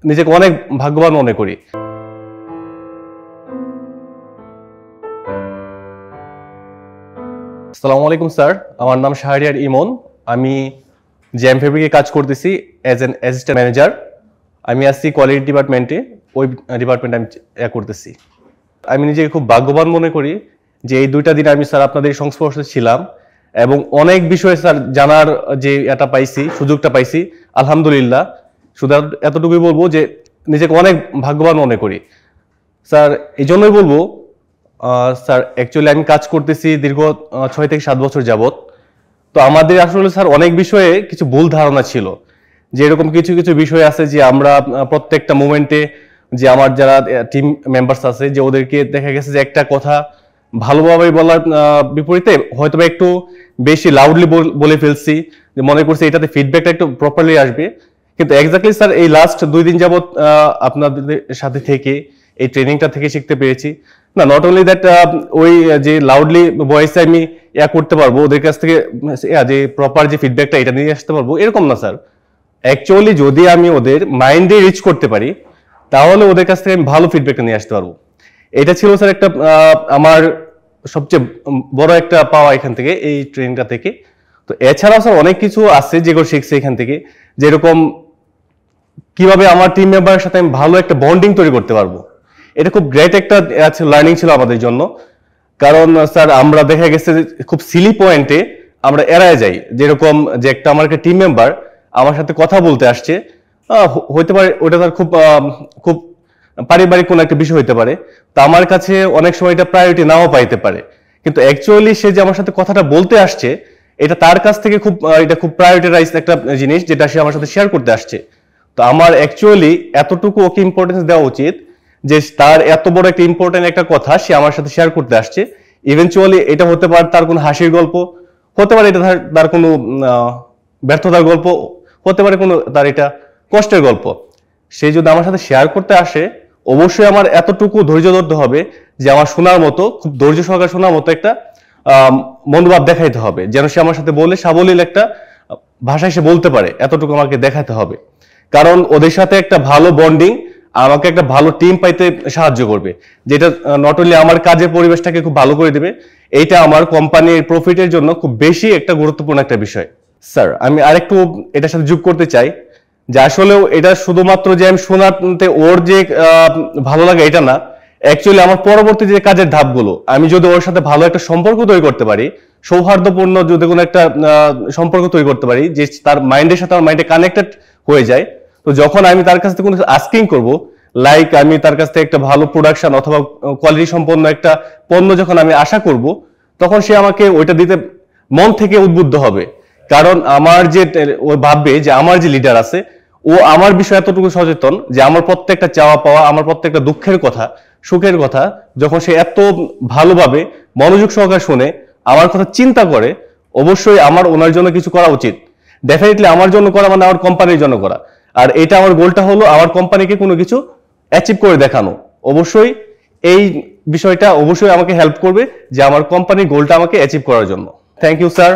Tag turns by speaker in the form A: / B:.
A: নিজেকে অনেক ভাগ্যবান মনে করি। আসসালামু আলাইকুম স্যার, আমার নাম শাহরিয়ার ইমন। আমি জ্যাম ফেব্রিকে কাজ করতেছি অ্যাজ এন অ্যাসিস্ট্যান্ট ম্যানেজার। আমি আসছি কোয়ালিটি ডিপার্টমেন্টে, ওই ডিপার্টমেন্টে আমি করতেছি। আমি নিজেকে খুব ভাগ্যবান মনে করি যে এই 2টা দিন আমি স্যার আপনাদের সংস্পর্শে ছিলাম এবং অনেক বিষয়ে স্যার জানার যে এটা পাইছি, সুযোগটা পাইছি, আলহামদুলিল্লাহ। শুধু এতটুকুই বলবো যে নিজেকে অনেক ভাগ্যবান মনে করি স্যার। এই জন্যই বলবো স্যার, অ্যাকচুয়ালি আমি কাজ করতেছি দীর্ঘ 6 থেকে 7 বছর যাবত। তো আমাদের আসলে স্যার অনেক বিষয়ে কিছু ভুল ধারণা ছিল, যে এরকম কিছু কিছু বিষয় আছে যে আমরা প্রত্যেকটা মোমেন্টে যে আমার যারা টিম মেম্বার্স আছে, যে ওদেরকে দেখা গেছে যে একটা কথা ভালোভাবে বলার বিপরীতে হয়তো একটু বেশি লাউডলি বলে ফেলছি, যে মনে করছি এটাতে ফিডব্যাকটা একটু প্রপারলি আসবে। কিন্তু এক্স্যাক্টলি স্যার এই লাস্ট 2 দিন যাবত আপনাদের সাথে থেকে এই ট্রেনিংটা থেকে শিখতে পেরেছি, না নট অনলি দ্যাট ওই যে লাউডলি ভয়েসে আমি করতে পারবো ওদের কাছ থেকে, যে প্রপার যে ফিডব্যাকটা এটা নিয়ে আসতে পারবো, এরকম না স্যার। অ্যাকচুয়ালি যদি আমি ওদের মাইন্ডে রিচ করতে পারি, তাহলে ওদের কাছ থেকে আমি ভালো ফিডব্যাকটা নিয়ে আসতে পারবো। এটা ছিল স্যার একটা আমার সবচেয়ে বড় একটা পাওয়া এখান থেকে, এই ট্রেনিংটা থেকে। তো এছাড়াও স্যার অনেক কিছু আছে যেগুলো শিখছি এখান থেকে, যেরকম কিভাবে আমার টিম মেম্বারের সাথে আমি ভালো একটা বন্ডিং তৈরি করতে পারবো। এটা খুব গ্রেট একটা লার্নিং ছিল আমাদের জন্য। কারণ স্যার আমরা দেখা গেছে খুব সিলি পয়েন্টে আমরা এড়ায় যাই, যেরকম যে আমার একটা টিম মেম্বার আমার সাথে কথা বলতে আসছে, হইতে পারে ওটা তার খুব খুব পারিবারিক কোনো একটা বিষয় হইতে পারে, তো আমার কাছে অনেক সময় এটা প্রায়োরিটি নাও পাইতে পারে। কিন্তু অ্যাকচুয়ালি সে যে আমার সাথে কথাটা বলতে আসছে, এটা তার কাছ থেকে এটা খুব প্রায়োরিটাইজ একটা জিনিস, যেটা সে আমার সাথে শেয়ার করতে আসছে। তো আমার অ্যাকচুয়ালি এতটুকু ওকে ইম্পর্টেন্স দেওয়া উচিত যে তার এত বড় একটা ইম্পর্টেন্ট একটা কথা সে আমার সাথে শেয়ার করতে আসছে। ইভেনচুয়ালি এটা হতে পারে তার কোনো হাসির গল্প, হতে পারে এটা তার কোনো ব্যর্থতার গল্প, হতে পারে কোনো তার এটা কষ্টের গল্প। সে যদি আমার সাথে শেয়ার করতে আসে, অবশ্যই আমার এতটুকু ধৈর্য ধরতে হবে যে আমার শোনার মতো, খুব ধৈর্য সহকারে শোনার মতো একটা মনোভাব দেখাইতে হবে, যেন সে আমার সাথে বলে সাবলীল একটা ভাষায় সে বলতে পারে, এতটুকু আমাকে দেখাতে হবে। কারণ ওদের সাথে একটা ভালো বন্ডিং আমাকে একটা ভালো টিম পাইতে সাহায্য করবে, যেটা নট অনলি আমার কাজের পরিবেশটাকে খুব ভালো করে দিবে, এইটা আমার কোম্পানির প্রফিটের জন্য খুব বেশি একটা গুরুত্বপূর্ণ একটা বিষয়। স্যার আমি আরেকটু এটার সাথে যোগ করতে চাই, যে আসলেও এটা শুধুমাত্র যে আমি শোনাতে ওর যে ভালো লাগে এটা না, অ্যাকচুয়ালি আমার পরবর্তী যে কাজের ধাপগুলো, আমি যদি ওর সাথে ভালো একটা সম্পর্ক তৈরি করতে পারি, সৌহার্দ্যপূর্ণ যদি কোনো একটা সম্পর্ক তৈরি করতে পারি, যে তার মাইন্ডের সাথে আমার মাইন্ডে কানেক্টেড হয়ে যায়, তো যখন আমি তার কাছ থেকে কোনো আস্কিং করব, লাইক আমি তার কাছ থেকে একটা ভালো প্রোডাকশন অথবা কোয়ালিটি সম্পন্ন একটা পণ্য যখন আমি আশা করব, তখন সে আমাকে ওইটা দিতে মন থেকে উদ্বুদ্ধ হবে। কারণ আমার যে ও ভাববে যে আমার যে লিডার আছে, ও আমার বিষয়ে এতটুকু সচেতন যে আমার প্রত্যেকটা চাওয়া পাওয়া, আমার প্রত্যেকটা দুঃখের কথা, সুখের কথা যখন সে এত ভালোভাবে মনোযোগ সহকারে শুনে, আমার কথা চিন্তা করে, অবশ্যই আমার ওনার জন্য কিছু করা উচিত। ডেফিনেটলি আমার জন্য করা মানে আমার কোম্পানির জন্য করা। আর এটা আমার গোলটা হলো আমার কোম্পানিকে কোনো কিছু অ্যাচিভ করে দেখানো। অবশ্যই এই বিষয়টা অবশ্যই আমাকে হেল্প করবে যে আমার কোম্পানির গোলটা আমাকে অ্যাচিভ করার জন্য। Thank you sir.